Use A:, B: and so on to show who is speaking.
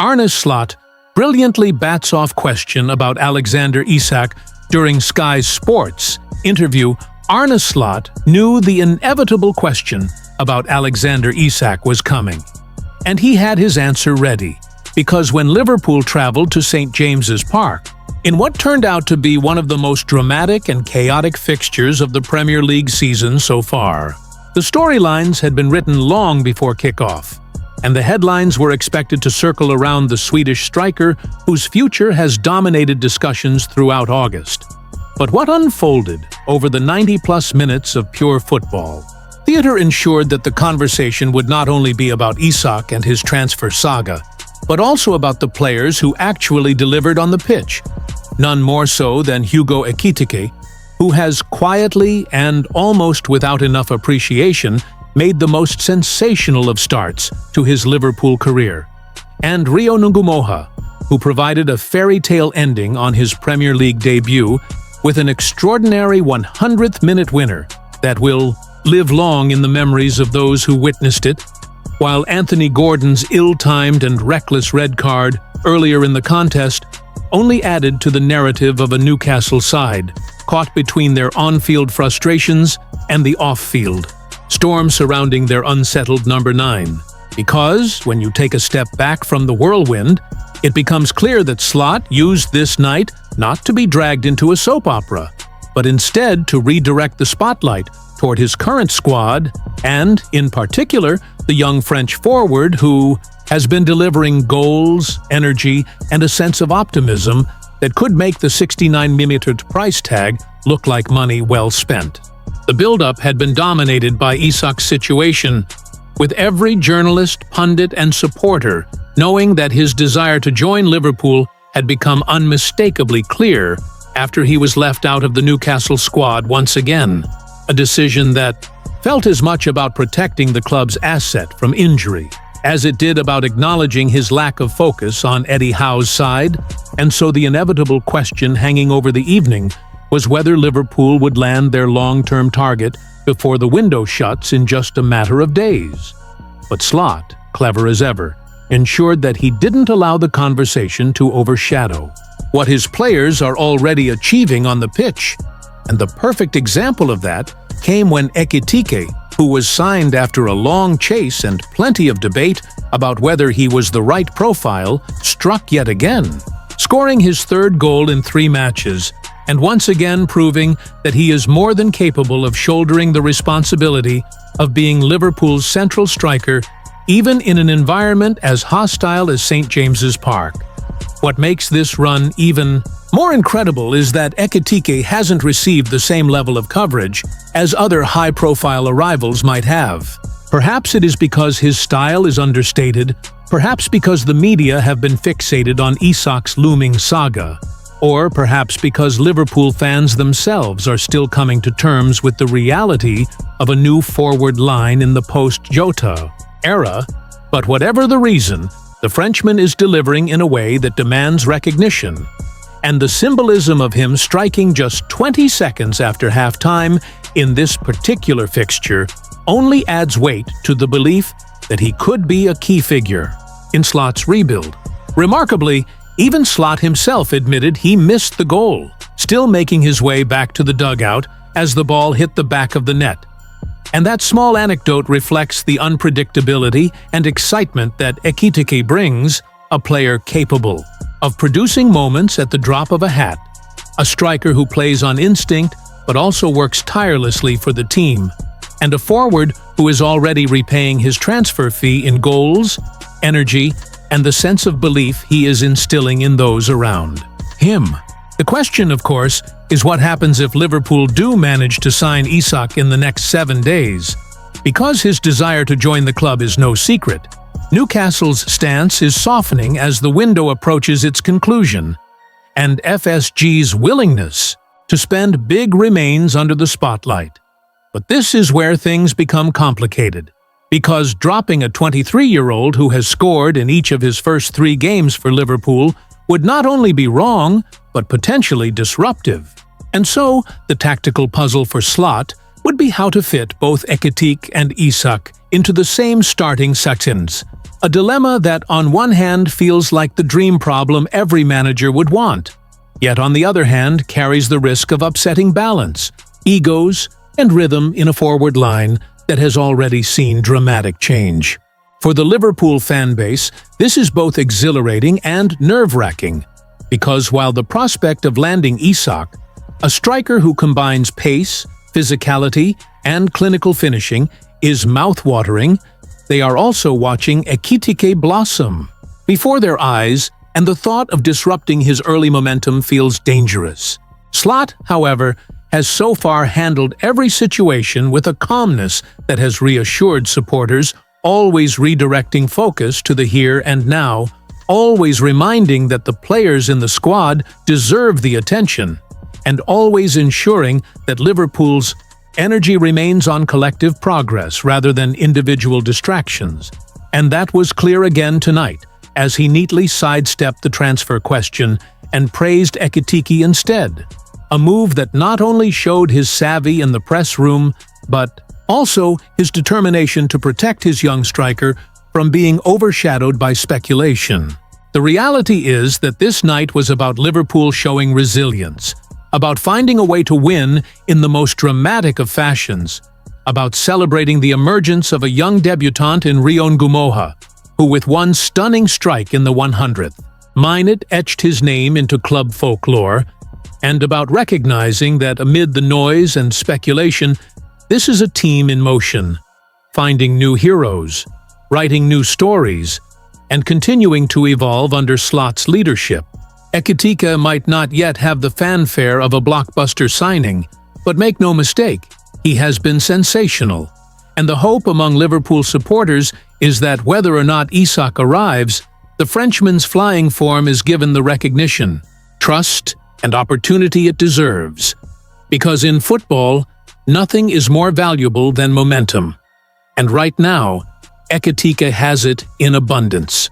A: Arne Slot brilliantly bats off question about Alexander Isak during Sky Sports interview. Arne Slot knew the inevitable question about Alexander Isak was coming, and he had his answer ready, because when Liverpool travelled to St James's Park, in what turned out to be one of the most dramatic and chaotic fixtures of the Premier League season so far, the storylines had been written long before kickoff, and the headlines were expected to circle around the Swedish striker whose future has dominated discussions throughout August. But what unfolded over the 90-plus minutes of pure football? Theatre ensured that the conversation would not only be about Isak and his transfer saga, but also about the players who actually delivered on the pitch. None more so than Hugo Ekitike, who has quietly and almost without enough appreciation made the most sensational of starts to his Liverpool career, and Rio Ngumoha, who provided a fairy tale ending on his Premier League debut with an extraordinary 100th-minute winner that will live long in the memories of those who witnessed it, while Anthony Gordon's ill-timed and reckless red card earlier in the contest only added to the narrative of a Newcastle side caught between their on-field frustrations and the off-field storm surrounding their unsettled number 9. Because, when you take a step back from the whirlwind, it becomes clear that Slot used this night not to be dragged into a soap opera, but instead to redirect the spotlight toward his current squad and, in particular, the young French forward who has been delivering goals, energy, and a sense of optimism that could make the 69mm price tag look like money well spent. The build-up had been dominated by Isak's situation, with every journalist, pundit, and supporter knowing that his desire to join Liverpool had become unmistakably clear after he was left out of the Newcastle squad once again, a decision that felt as much about protecting the club's asset from injury as it did about acknowledging his lack of focus on Eddie Howe's side, and so the inevitable question hanging over the evening was whether Liverpool would land their long-term target before the window shuts in just a matter of days. But Slot, clever as ever, ensured that he didn't allow the conversation to overshadow what his players are already achieving on the pitch, and the perfect example of that came when Ekitike, who was signed after a long chase and plenty of debate about whether he was the right profile, struck yet again, scoring his 3rd goal in 3 matches, and once again proving that he is more than capable of shouldering the responsibility of being Liverpool's central striker, even in an environment as hostile as St James's Park. What makes this run even more incredible is that Ekitike hasn't received the same level of coverage as other high-profile arrivals might have. Perhaps it is because his style is understated, perhaps because the media have been fixated on Isak's looming saga, or perhaps because Liverpool fans themselves are still coming to terms with the reality of a new forward line in the post-Jota era. But whatever the reason, the Frenchman is delivering in a way that demands recognition, and the symbolism of him striking just 20 seconds after half-time in this particular fixture only adds weight to the belief that he could be a key figure in Slot's rebuild. Remarkably, even Slot himself admitted he missed the goal, still making his way back to the dugout as the ball hit the back of the net. And that small anecdote reflects the unpredictability and excitement that Ekitike brings, a player capable of producing moments at the drop of a hat, a striker who plays on instinct but also works tirelessly for the team, and a forward who is already repaying his transfer fee in goals, energy, and the sense of belief he is instilling in those around him. The question, of course, is what happens if Liverpool do manage to sign Isak in the next 7 days. Because his desire to join the club is no secret, Newcastle's stance is softening as the window approaches its conclusion, and FSG's willingness to spend big remains under the spotlight. But this is where things become complicated, because dropping a 23-year-old who has scored in each of his first 3 games for Liverpool would not only be wrong, but potentially disruptive. And so, the tactical puzzle for Slot would be how to fit both Ekitike and Isak into the same starting sections, A dilemma that on one hand feels like the dream problem every manager would want, yet on the other hand carries the risk of upsetting balance, egos, and rhythm in a forward line that has already seen dramatic change. For the Liverpool fan base, this is both exhilarating and nerve-wracking, because while the prospect of landing Isak, a striker who combines pace, physicality, and clinical finishing, is mouth-watering, they are also watching Ekitike blossom before their eyes, and the thought of disrupting his early momentum feels dangerous. Slot, however, has so far handled every situation with a calmness that has reassured supporters, always redirecting focus to the here and now, always reminding that the players in the squad deserve the attention, and always ensuring that Liverpool's energy remains on collective progress rather than individual distractions. And that was clear again tonight, as he neatly sidestepped the transfer question and praised Ekitike instead. A move that not only showed his savvy in the press room, but also his determination to protect his young striker from being overshadowed by speculation. The reality is that this night was about Liverpool showing resilience, about finding a way to win in the most dramatic of fashions, about celebrating the emergence of a young debutant in Rio Ngumoha, who with one stunning strike in the 100th minute etched his name into club folklore, and about recognizing that amid the noise and speculation, this is a team in motion, finding new heroes, writing new stories, and continuing to evolve under Slot's leadership. Ekitike might not yet have the fanfare of a blockbuster signing, but make no mistake, he has been sensational. And the hope among Liverpool supporters is that whether or not Isak arrives, the Frenchman's flying form is given the recognition, trust, and opportunity it deserves. Because in football, nothing is more valuable than momentum. And right now, Ekitike has it in abundance.